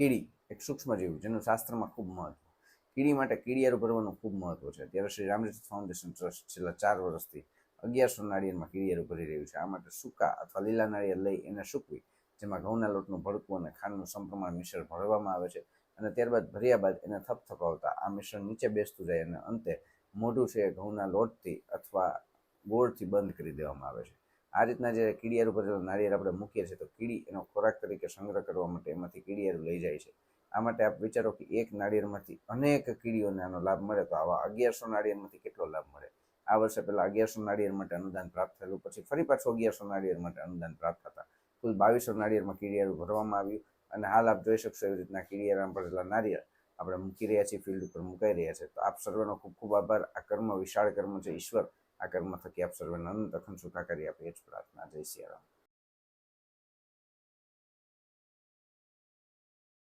કીડી એક સૂક્ષ્મજીવ જેનું શાસ્ત્રમાં ખૂબ મહત્વ. કીડી માટે કીડિયારું ભરવાનું ખૂબ મહત્વ છે. ત્યારે શ્રી રામચરિત ફાઉન્ડેશન ટ્રસ્ટ છેલ્લા 4 વર્ષથી 1100 નાળિયેરમાં કીડિયારું ભરી રહ્યું છે. આ માટે સૂકા અથવા લીલા નાળિયેર લઈ એને સૂકવી, જેમાં ઘઉંના લોટનું ભડકું અને ખાંડનું સમપ્રમાણ મિશ્રણ ભરવામાં આવે છે અને ત્યારબાદ ભર્યા બાદ એને થપથપાવતા આ મિશ્રણ નીચે બેસતું જાય અને અંતે મોઢું છે એ ઘઉંના લોટથી અથવા ગોળથી બંધ કરી દેવામાં આવે છે. આ રીતના જે કીડિયારું ભરેલું નાળિયેર આપણે મૂકીએ છીએ તો કીડી એનો ખોરાક તરીકે સંગ્રહ કરવા માટે એમાંથી કીડિયારું લઈ જાય છે. આ માટે આપ વિચારો કે એક નાળિયેરમાંથી અનેક કીડીઓને આનો લાભ મળે તો આવા 1100 નાળિયેરમાંથી કેટલો લાભ મળે. આ વર્ષે પહેલા 1100 નાળિયેર માટે અનુદાન પ્રાપ્ત થયેલું, પછી ફરી પાછું 1100 નાળિયેર માટે અનુદાન પ્રાપ્ત થતા કુલ 2200 નાળિયેરમાં કીડિયારું ભરવામાં આવ્યું. અને હાલ આપ જોઈ શકશો એવી રીતના કીડિયારામ ભરેલા નાળિયેર આપણે મૂકી રહ્યા છીએ, ફિલ્ડ ઉપર મુકાઈ રહ્યા છે. તો આપ સર્વેનો ખૂબ ખૂબ આભાર. આ કર્મ વિશાળ કર્મ છે. ઈશ્વર આ કર્મ થકી આપ સર્વેને અનંત અખંડ સુખાકારી આપે એ જ પ્રાર્થના. જય સિયારામ.